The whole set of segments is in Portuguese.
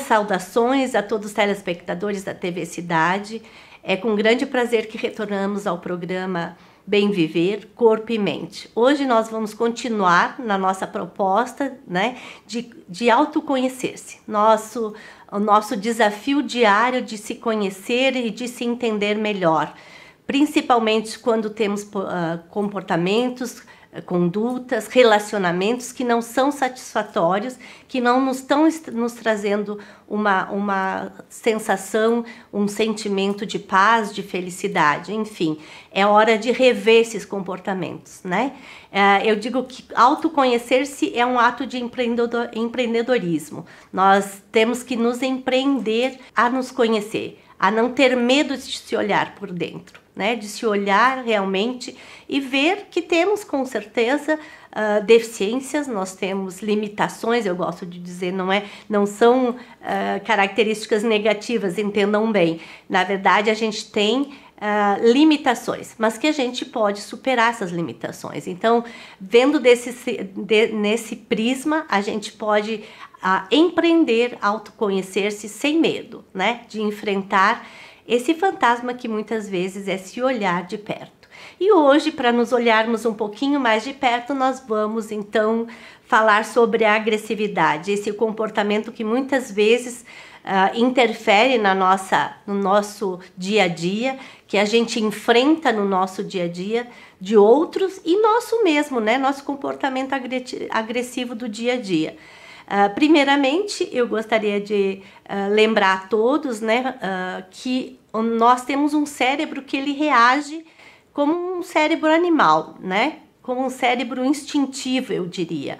saudações a todos os telespectadores da TV Cidade. É com grande prazer que retornamos ao programa Bem Viver, Corpo e Mente. Hoje nós vamos continuar na nossa proposta, né, de autoconhecer-se. O nosso desafio diário de se conhecer e de se entender melhor, principalmente quando temos comportamentos, condutas, relacionamentos que não são satisfatórios, que não nos estão nos trazendo uma sensação, um sentimento de paz, de felicidade, enfim. É hora de rever esses comportamentos, né? Eu digo que autoconhecer-se é um ato de empreendedorismo. Nós temos que nos empreender a nos conhecer, a não ter medo de se olhar por dentro, né? De se olhar realmente e ver que temos com certeza deficiências, nós temos limitações, eu gosto de dizer, não são características negativas, entendam bem. Na verdade, a gente tem limitações, mas que a gente pode superar essas limitações. Então, vendo nesse prisma, a gente pode empreender, autoconhecer-se sem medo, né? De enfrentar esse fantasma que muitas vezes é se olhar de perto. E hoje, para nos olharmos um pouquinho mais de perto, nós vamos então falar sobre a agressividade, esse comportamento que muitas vezes interfere no nosso dia a dia, que a gente enfrenta no nosso dia a dia de outros e nosso mesmo, né? Nosso comportamento agressivo do dia a dia. Primeiramente, eu gostaria de lembrar a todos, né, que nós temos um cérebro que ele reage como um cérebro animal, né? Como um cérebro instintivo, eu diria.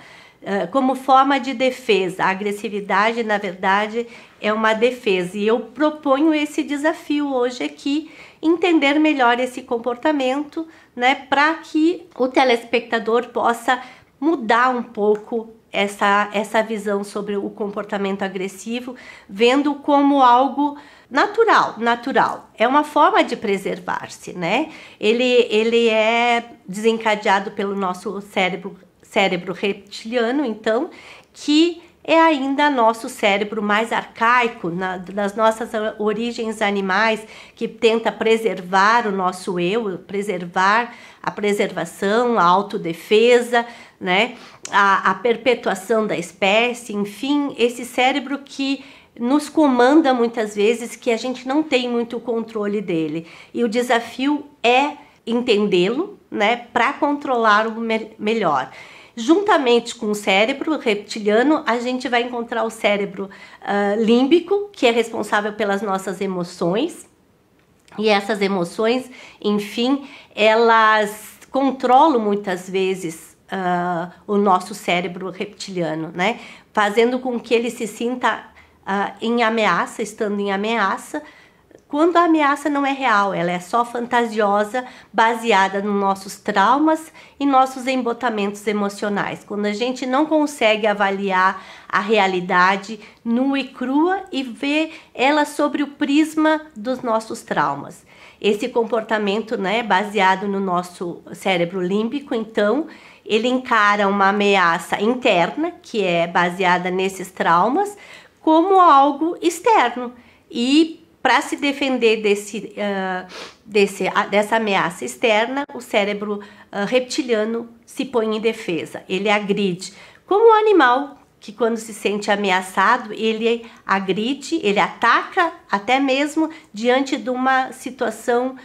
Como forma de defesa. A agressividade, na verdade, é uma defesa. E eu proponho esse desafio hoje aqui, entender melhor esse comportamento, né? Para que o telespectador possa mudar um pouco essa visão sobre o comportamento agressivo, vendo como algo natural. É uma forma de preservar-se, né? Ele é desencadeado pelo nosso cérebro reptiliano, então, que é ainda nosso cérebro mais arcaico, das nossas origens animais, que tenta preservar o nosso eu, preservar a preservação, a autodefesa, né? A perpetuação da espécie, enfim, esse cérebro que nos comanda muitas vezes, que a gente não tem muito controle dele. E o desafio é entendê-lo, né, para controlá-lo melhor. Juntamente com o cérebro reptiliano, a gente vai encontrar o cérebro límbico, que é responsável pelas nossas emoções. E essas emoções, enfim, elas controlam muitas vezes o nosso cérebro reptiliano, né? Fazendo com que ele se sinta em ameaça, estando em ameaça, quando a ameaça não é real, ela é só fantasiosa, baseada nos nossos traumas e nossos embotamentos emocionais. Quando a gente não consegue avaliar a realidade nua e crua e ver ela sobre o prisma dos nossos traumas. Esse comportamento, né, baseado no nosso cérebro límbico, então, ele encara uma ameaça interna, que é baseada nesses traumas, como algo externo. E para se defender dessa ameaça externa, o cérebro reptiliano se põe em defesa, ele agride. Como o animal, que quando se sente ameaçado, ele agride, ele ataca até mesmo diante de uma situação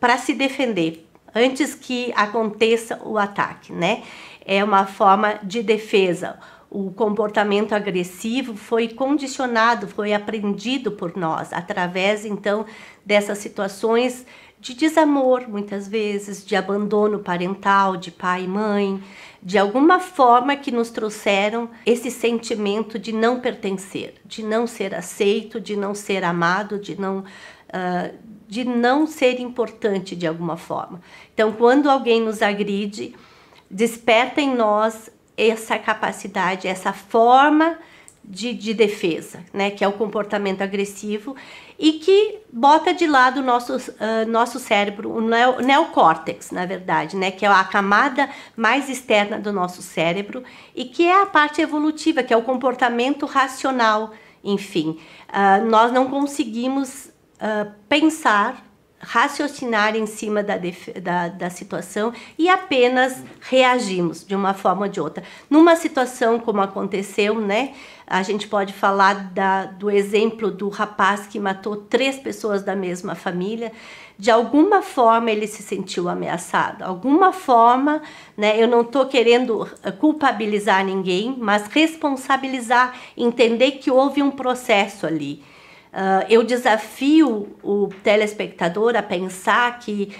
para se defender, antes que aconteça o ataque, né? É uma forma de defesa. O comportamento agressivo foi condicionado, foi aprendido por nós, através, então, dessas situações de desamor, muitas vezes, de abandono parental, de pai e mãe, de alguma forma que nos trouxeram esse sentimento de não pertencer, de não ser aceito, de não ser amado, de não ser importante de alguma forma. Então, quando alguém nos agride, desperta em nós essa capacidade, essa forma de defesa, né, que é o comportamento agressivo e que bota de lado o nosso cérebro, o neocórtex, na verdade, né, que é a camada mais externa do nosso cérebro e que é a parte evolutiva, que é o comportamento racional. enfim, nós não conseguimos pensar, raciocinar em cima da situação e apenas reagimos de uma forma ou de outra. Numa situação como aconteceu, né, a gente pode falar do exemplo do rapaz que matou 3 pessoas da mesma família. De alguma forma ele se sentiu ameaçado, alguma forma, né, eu não estou querendo culpabilizar ninguém, mas responsabilizar, entender que houve um processo ali. Eu desafio o telespectador a pensar que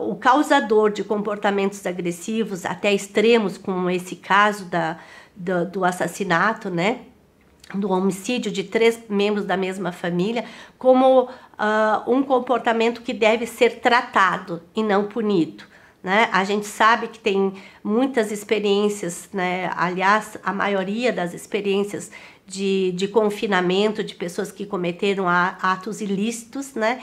o causador de comportamentos agressivos, até extremos, como esse caso do assassinato, né, do homicídio de 3 membros da mesma família, como um comportamento que deve ser tratado e não punido. Né? A gente sabe que tem muitas experiências, né? Aliás, a maioria das experiências de confinamento de pessoas que cometeram atos ilícitos, né?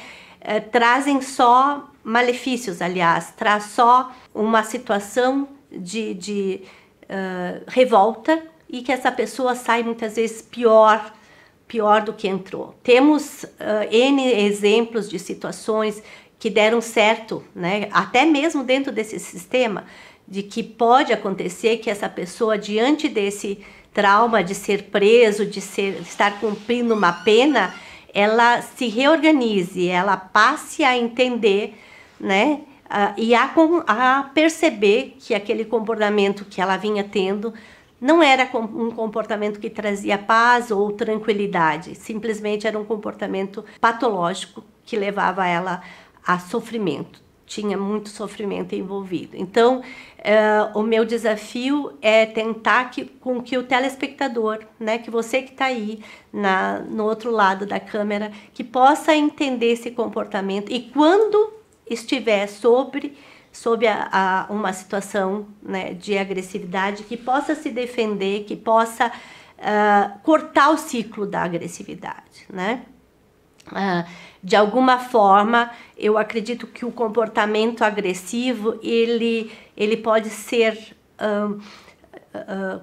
Trazem só malefícios, aliás, traz só uma situação de revolta e que essa pessoa sai muitas vezes pior do que entrou. Temos N exemplos de situações que deram certo, né? Até mesmo dentro desse sistema, de que pode acontecer que essa pessoa, diante desse trauma de ser preso, de estar cumprindo uma pena, ela se reorganize, ela passe a entender, né? E a perceber que aquele comportamento que ela vinha tendo não era um comportamento que trazia paz ou tranquilidade, simplesmente era um comportamento patológico que levava ela a sofrimento, tinha muito sofrimento envolvido. Então, o meu desafio é tentar com que o telespectador, né, que você que está aí no outro lado da câmera, que possa entender esse comportamento e quando estiver sob uma situação, né, de agressividade, que possa se defender, que possa cortar o ciclo da agressividade, né? De alguma forma, eu acredito que o comportamento agressivo, ele pode ser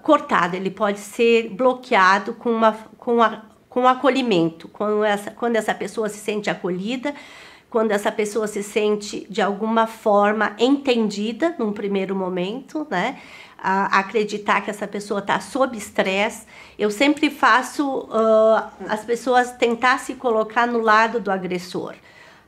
cortado, ele pode ser bloqueado com acolhimento, quando essa pessoa se sente acolhida, quando essa pessoa se sente, de alguma forma, entendida num primeiro momento, né? Acreditar que essa pessoa está sob estresse. Eu sempre faço as pessoas tentar se colocar no lado do agressor.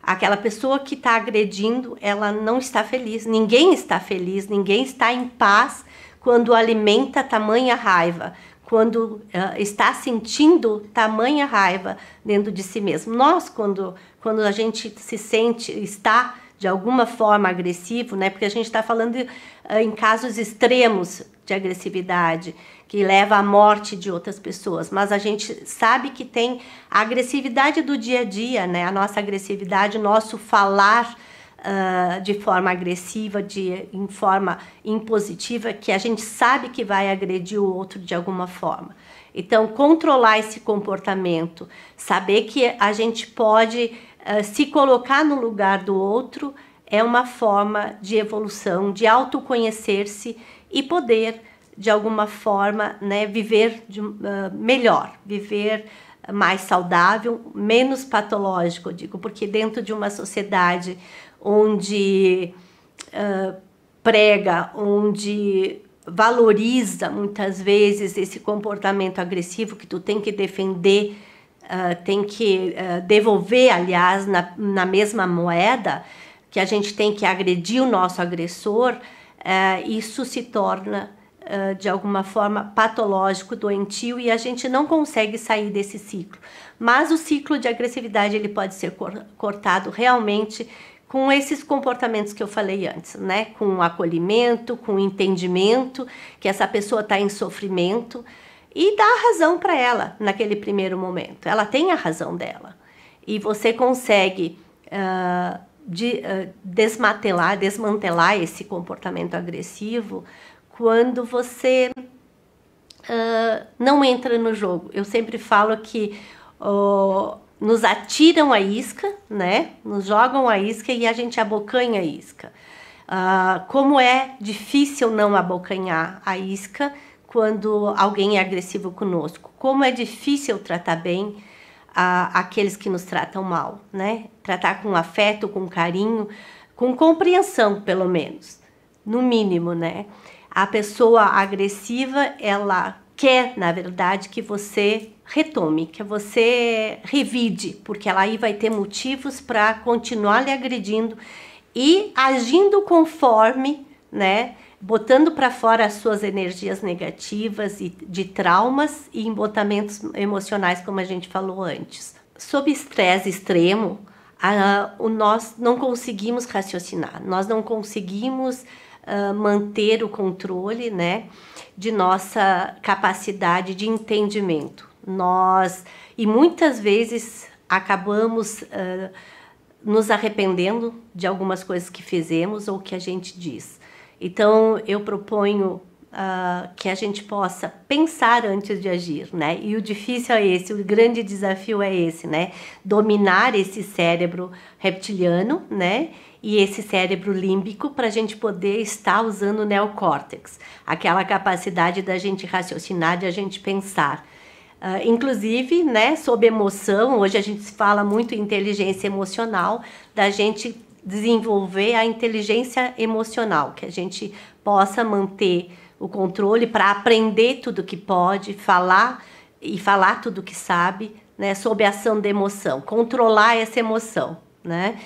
Aquela pessoa que está agredindo, ela não está feliz, ninguém está em paz quando alimenta tamanha raiva, quando está sentindo tamanha raiva dentro de si mesmo. Nós, quando a gente está de alguma forma agressivo, né? Porque a gente está falando em casos extremos de agressividade, que leva à morte de outras pessoas, mas a gente sabe que tem a agressividade do dia a dia, né? A nossa agressividade, o nosso falar de forma agressiva, em forma impositiva, que a gente sabe que vai agredir o outro de alguma forma. Então, controlar esse comportamento, saber que a gente pode se colocar no lugar do outro, é uma forma de evolução, de autoconhecer-se e poder, de alguma forma, né, viver melhor, viver mais saudável, menos patológico, eu digo, porque dentro de uma sociedade onde prega, onde valoriza muitas vezes esse comportamento agressivo que tu tem que defender, tem que devolver, aliás, na mesma moeda, que a gente tem que agredir o nosso agressor, isso se torna, de alguma forma, patológico, doentio, e a gente não consegue sair desse ciclo. Mas o ciclo de agressividade ele pode ser cortado realmente com esses comportamentos que eu falei antes, né? Com o acolhimento, com o entendimento que essa pessoa está em sofrimento e dar razão para ela naquele primeiro momento. Ela tem a razão dela. E você consegue desmantelar esse comportamento agressivo quando você não entra no jogo. Eu sempre falo que nos atiram a isca, né? Nos jogam a isca e a gente abocanha a isca. Como é difícil não abocanhar a isca quando alguém é agressivo conosco. Como é difícil tratar bem aqueles que nos tratam mal, né? Tratar com afeto, com carinho, com compreensão, pelo menos, no mínimo, né? A pessoa agressiva, ela quer, na verdade, que você retome, que você revide, porque ela aí vai ter motivos para continuar lhe agredindo e agindo conforme, né? Botando para fora as suas energias negativas e de traumas e embotamentos emocionais, como a gente falou antes. Sob estresse extremo, nós não conseguimos raciocinar, nós não conseguimos manter o controle, né, de nossa capacidade de entendimento. E muitas vezes, acabamos nos arrependendo de algumas coisas que fizemos ou que a gente diz. Então, eu proponho que a gente possa pensar antes de agir, né? E o difícil é esse, o grande desafio é esse, né? Dominar esse cérebro reptiliano, né? E esse cérebro límbico para a gente poder estar usando o neocórtex, aquela capacidade da gente raciocinar, de a gente pensar. Inclusive, né, sob emoção, hoje a gente fala muito em inteligência emocional, da gente desenvolver a inteligência emocional, que a gente possa manter o controle para aprender tudo que pode, falar tudo que sabe, né, sob a ação da emoção, controlar essa emoção, né?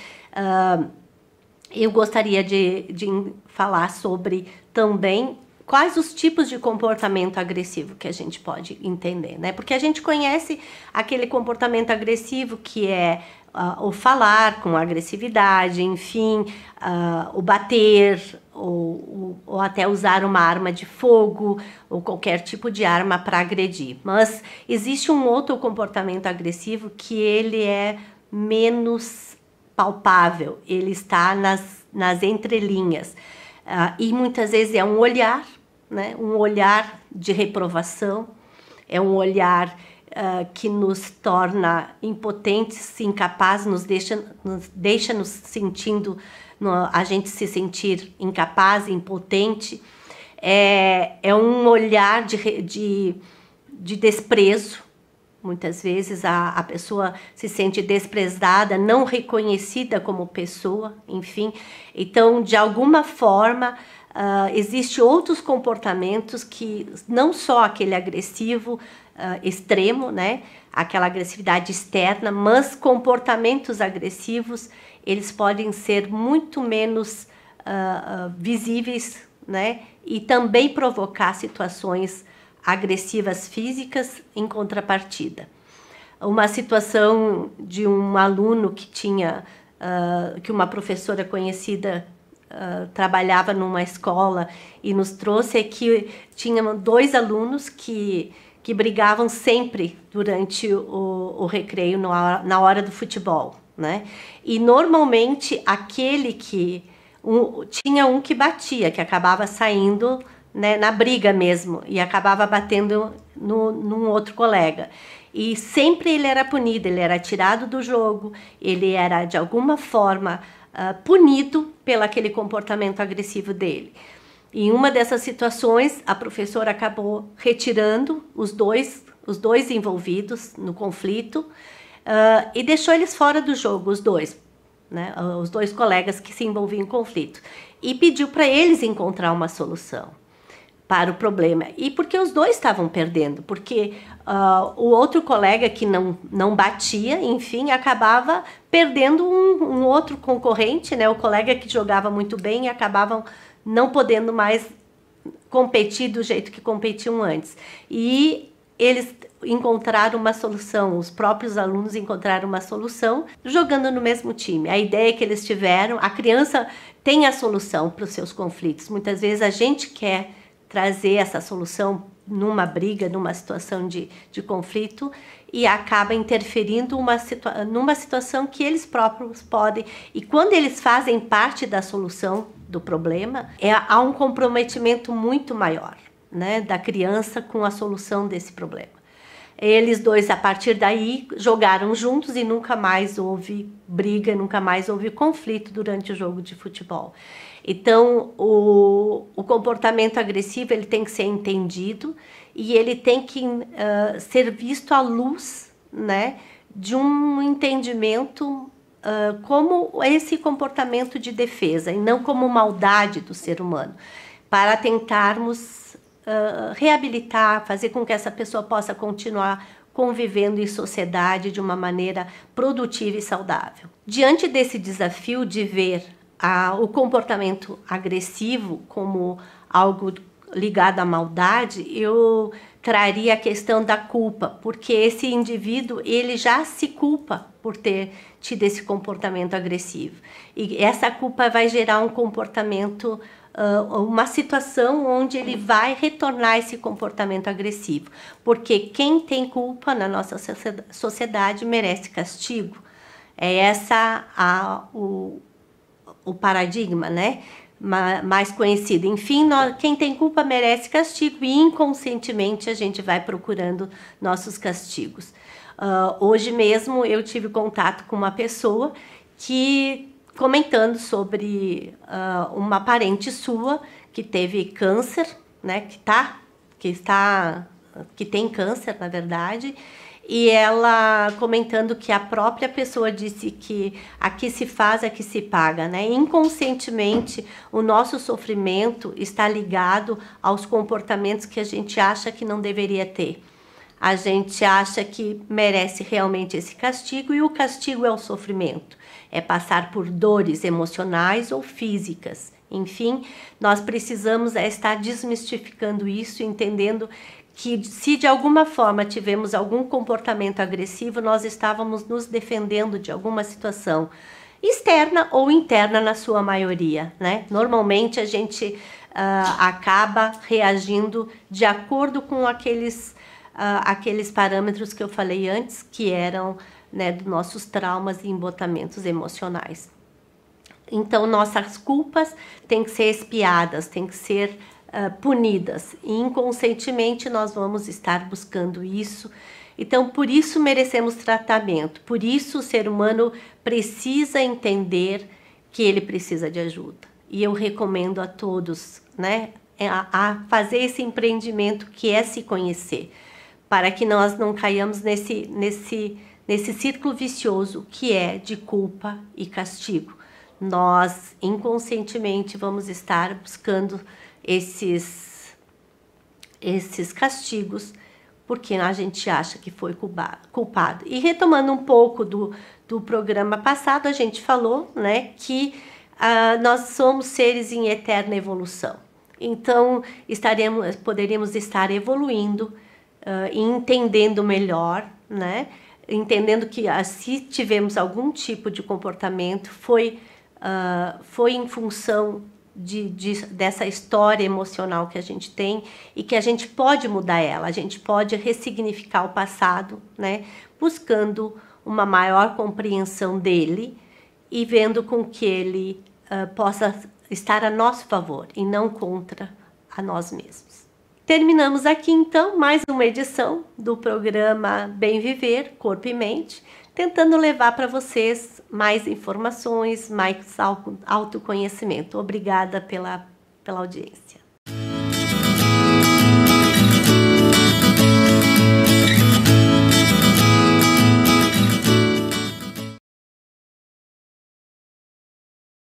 Eu gostaria de falar sobre também quais os tipos de comportamento agressivo que a gente pode entender, né? Porque a gente conhece aquele comportamento agressivo que é o falar com agressividade, enfim, o bater, ou até usar uma arma de fogo, ou qualquer tipo de arma para agredir. Mas existe um outro comportamento agressivo que ele é menos palpável, ele está nas entrelinhas. E muitas vezes é um olhar, né? Um olhar de reprovação, é um olhar que nos torna impotentes, incapazes, nos deixa nos sentindo, a gente se sentir incapaz, impotente. É um olhar de desprezo. Muitas vezes a pessoa se sente desprezada, não reconhecida como pessoa, enfim. Então, de alguma forma, existem outros comportamentos que não só aquele agressivo extremo, né? Aquela agressividade externa, mas comportamentos agressivos, eles podem ser muito menos visíveis, né? E também provocar situações agressivas físicas em contrapartida. Uma situação de um aluno que tinha, que uma professora conhecida trabalhava numa escola e nos trouxe é que tinham 2 alunos que brigavam sempre durante o recreio, na hora do futebol, né? E normalmente aquele que tinha um que batia, que acabava saindo, né, na briga mesmo, e acabava batendo num outro colega. E sempre ele era punido, ele era tirado do jogo, ele era de alguma forma punido pelo aquele comportamento agressivo dele. Em uma dessas situações, a professora acabou retirando os dois envolvidos no conflito e deixou eles fora do jogo, os dois, né, os 2 colegas que se envolviam em conflito, e pediu para eles encontrar uma solução para o problema. E porque os 2 estavam perdendo, porque o outro colega que não batia, enfim, acabava perdendo um outro concorrente, né, o colega que jogava muito bem, e acabavam não podendo mais competir do jeito que competiam antes. E eles encontraram uma solução, os próprios alunos encontraram uma solução jogando no mesmo time. A ideia que eles tiveram, a criança tem a solução para os seus conflitos. Muitas vezes a gente quer trazer essa solução numa briga, numa situação de conflito, e acaba interferindo numa situação que eles próprios podem. E quando eles fazem parte da solução do problema, há um comprometimento muito maior, né, da criança com a solução desse problema. Eles dois, a partir daí, jogaram juntos e nunca mais houve briga, nunca mais houve conflito durante o jogo de futebol. Então, o comportamento agressivo ele tem que ser entendido e ele tem que ser visto à luz, né, de um entendimento como esse comportamento de defesa e não como maldade do ser humano, para tentarmos reabilitar, fazer com que essa pessoa possa continuar convivendo em sociedade de uma maneira produtiva e saudável. Diante desse desafio de ver o comportamento agressivo como algo ligado à maldade, eu traria a questão da culpa, porque esse indivíduo ele já se culpa por ter tido esse comportamento agressivo. E essa culpa vai gerar um comportamento, uma situação onde ele vai retornar esse comportamento agressivo. Porque quem tem culpa na nossa sociedade merece castigo. É essa o paradigma, né? Mais conhecido. Enfim, quem tem culpa merece castigo e inconscientemente a gente vai procurando nossos castigos. Hoje mesmo eu tive contato com uma pessoa que, comentando sobre uma parente sua que teve câncer, né, que tem câncer, na verdade, e ela comentando que a própria pessoa disse que aqui se faz, aqui se paga, né? Inconscientemente, o nosso sofrimento está ligado aos comportamentos que a gente acha que não deveria ter. A gente acha que merece realmente esse castigo e o castigo é o sofrimento. É passar por dores emocionais ou físicas. Enfim, nós precisamos estar desmistificando isso, entendendo que se de alguma forma tivemos algum comportamento agressivo, nós estávamos nos defendendo de alguma situação externa ou interna na sua maioria, né? Normalmente a gente acaba reagindo de acordo com aqueles parâmetros que eu falei antes, que eram, né, dos nossos traumas e embotamentos emocionais. Então, nossas culpas têm que ser expiadas, têm que ser punidas. E inconscientemente nós vamos estar buscando isso. Então, por isso merecemos tratamento. Por isso o ser humano precisa entender que ele precisa de ajuda. E eu recomendo a todos, né, a fazer esse empreendimento que é se conhecer, para que nós não caiamos nesse círculo vicioso que é de culpa e castigo. Nós inconscientemente vamos estar buscando esses castigos porque a gente acha que foi culpado. E retomando um pouco do programa passado, a gente falou, né, que nós somos seres em eterna evolução. Então, poderíamos estar evoluindo e entendendo melhor, né, entendendo que se tivemos algum tipo de comportamento, foi em função dessa história emocional que a gente tem e que a gente pode mudar ela, a gente pode ressignificar o passado, né, buscando uma maior compreensão dele e vendo com que ele possa estar a nosso favor e não contra a nós mesmos. Terminamos aqui então mais uma edição do programa Bem Viver, Corpo e Mente, tentando levar para vocês mais informações, mais autoconhecimento. Obrigada pela audiência.